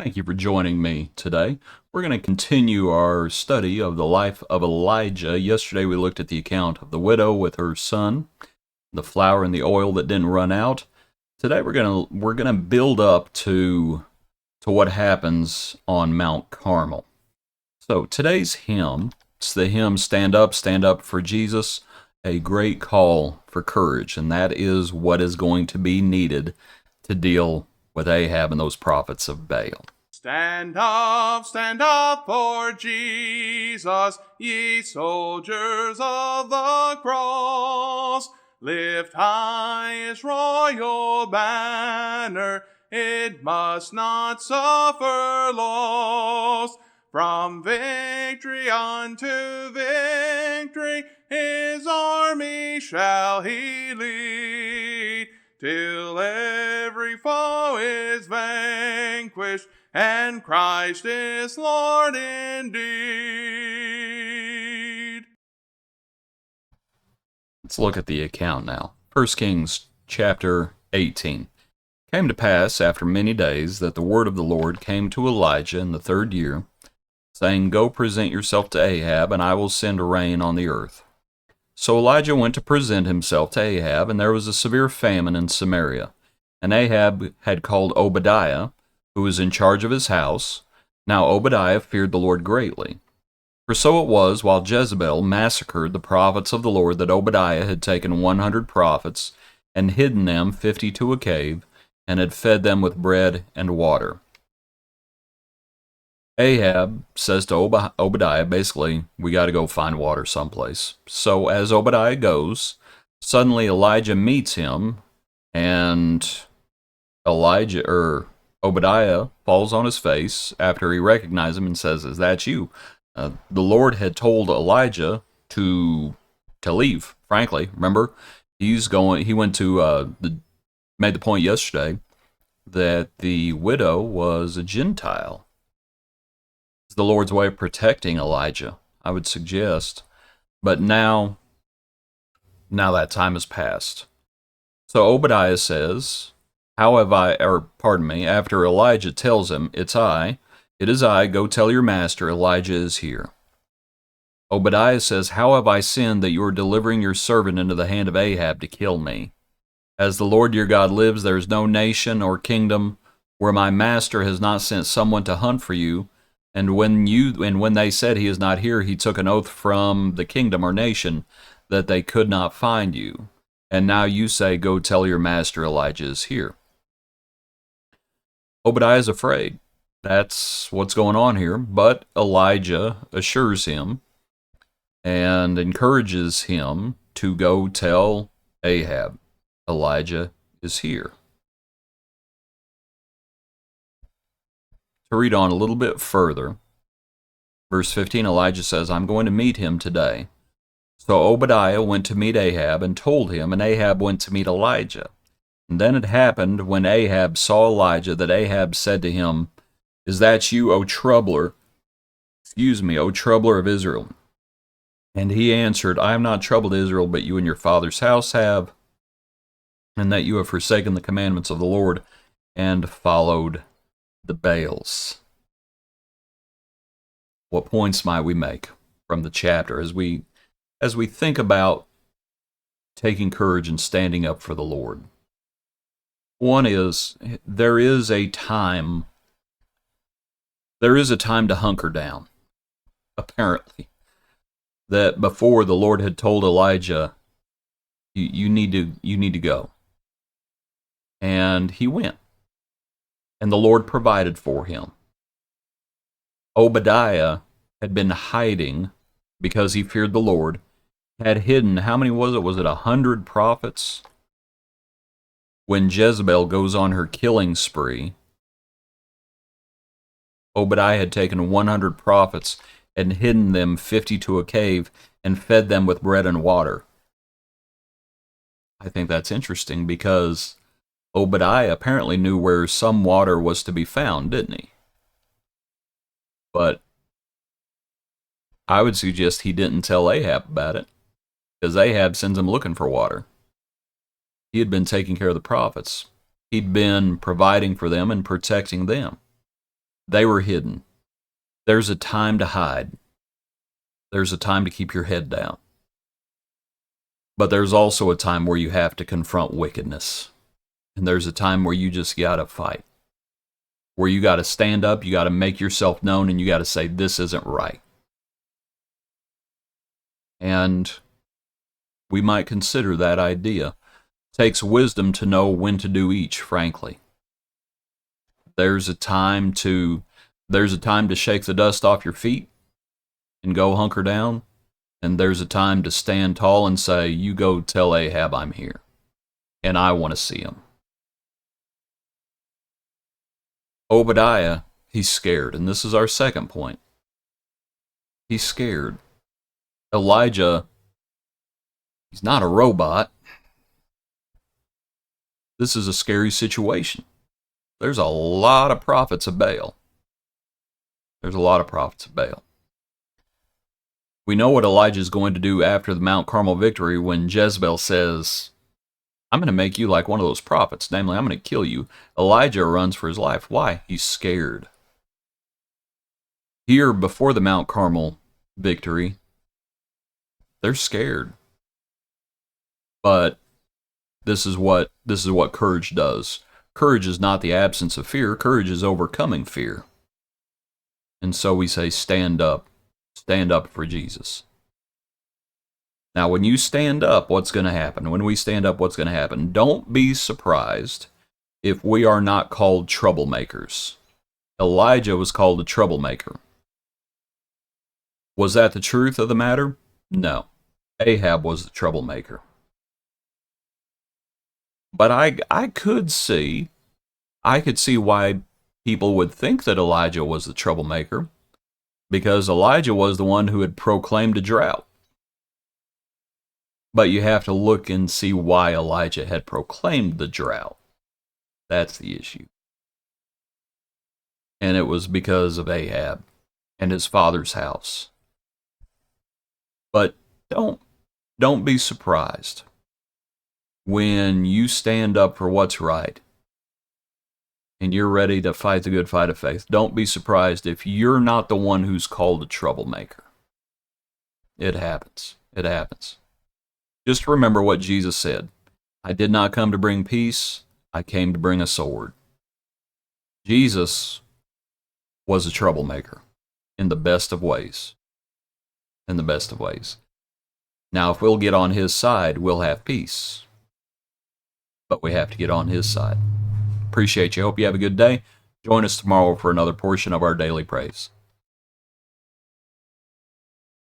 Thank you for joining me today. We're going to continue our study of the life of Elijah. Yesterday we looked at the account of the widow with her son, the flour and the oil that didn't run out. Today we're going to build up to what happens on Mount Carmel. So today's hymn, it's the hymn Stand Up for Jesus, a great call for courage, and that is what is going to be needed to deal with Ahab and those prophets of Baal. Stand up for Jesus, ye soldiers of the cross. Lift high his royal banner, it must not suffer loss. From victory unto victory, his army shall he lead, till every foe is vanquished, and Christ is Lord indeed. Let's look at the account now. 1 Kings chapter 18. It came to pass after many days that the word of the Lord came to Elijah in the 3rd year, saying, Go present yourself to Ahab, and I will send rain on the earth. So Elijah went to present himself to Ahab, and there was a severe famine in Samaria. And Ahab had called Obadiah, who was in charge of his house. Now Obadiah feared the Lord greatly. For so it was, while Jezebel massacred the prophets of the Lord, that Obadiah had taken 100 prophets, and hidden them 50 to a cave, and had fed them with bread and water. Ahab says to Obadiah, basically, we got to go find water someplace. So as Obadiah goes, suddenly Elijah meets him, and Obadiah falls on his face after he recognizes him and says, Is that you? The Lord had told Elijah to leave, frankly. Remember, he went to, made the point yesterday that the widow was a Gentile. It's the Lord's way of protecting Elijah, I would suggest. But now that time has passed. So Obadiah says, after Elijah tells him, it is I, go tell your master, Elijah is here. Obadiah says, How have I sinned that you are delivering your servant into the hand of Ahab to kill me? As the Lord your God lives, there is no nation or kingdom where my master has not sent someone to hunt for you. And when they said he is not here, he took an oath from the kingdom or nation that they could not find you. And now you say, Go tell your master Elijah is here. Obadiah is afraid. That's what's going on here. But Elijah assures him and encourages him to go tell Ahab, Elijah is here. To read on a little bit further, verse 15, Elijah says, I'm going to meet him today. So Obadiah went to meet Ahab and told him, and Ahab went to meet Elijah. And then it happened, when Ahab saw Elijah, that Ahab said to him, Is that you, O troubler of Israel? And he answered, I have not troubled Israel, but you and your father's house have, and that you have forsaken the commandments of the Lord, and followed the Baals. What points might we make from the chapter as we think about taking courage and standing up for the Lord? One is, there is a time to hunker down, apparently. That before the Lord had told Elijah, you need to go. And he went. And the Lord provided for him. Obadiah had been hiding because he feared the Lord, had hidden, how many was it? Was it 100 prophets? When Jezebel goes on her killing spree, Obadiah had taken 100 prophets and hidden them 50 to a cave and fed them with bread and water. I think that's interesting because Obadiah apparently knew where some water was to be found, didn't he? But I would suggest he didn't tell Ahab about it, because Ahab sends him looking for water. He had been taking care of the prophets. He'd been providing for them and protecting them. They were hidden. There's a time to hide. There's a time to keep your head down. But there's also a time where you have to confront wickedness. And there's a time where you just gotta fight. Where you gotta stand up, you gotta make yourself known, and you gotta say, this isn't right. And we might consider that idea. It takes wisdom to know when to do each, frankly. There's a time to shake the dust off your feet and go hunker down. And there's a time to stand tall and say, you go tell Ahab I'm here. And I want to see him. Obadiah, he's scared. And this is our second point. He's scared. Elijah, he's not a robot. This is a scary situation. There's a lot of prophets of Baal. There's a lot of prophets of Baal. We know what Elijah is going to do after the Mount Carmel victory when Jezebel says, I'm going to make you like one of those prophets. Namely, I'm going to kill you. Elijah runs for his life. Why? He's scared. Here, before the Mount Carmel victory, they're scared. But this is what courage does. Courage is not the absence of fear. Courage is overcoming fear. And so we say, stand up. Stand up for Jesus. Now, when you stand up, what's going to happen? When we stand up, what's going to happen? Don't be surprised if we are not called troublemakers. Elijah was called a troublemaker. Was that the truth of the matter? No. Ahab was the troublemaker. But I could see why people would think that Elijah was the troublemaker, because Elijah was the one who had proclaimed a drought. But you have to look and see why Elijah had proclaimed the drought. That's the issue. And it was because of Ahab and his father's house. But don't be surprised when you stand up for what's right and you're ready to fight the good fight of faith. Don't be surprised if you're not the one who's called a troublemaker. It happens. It happens. Just remember what Jesus said. I did not come to bring peace. I came to bring a sword. Jesus was a troublemaker in the best of ways. In the best of ways. Now, if we'll get on his side, we'll have peace. But we have to get on his side. Appreciate you. Hope you have a good day. Join us tomorrow for another portion of our daily praise.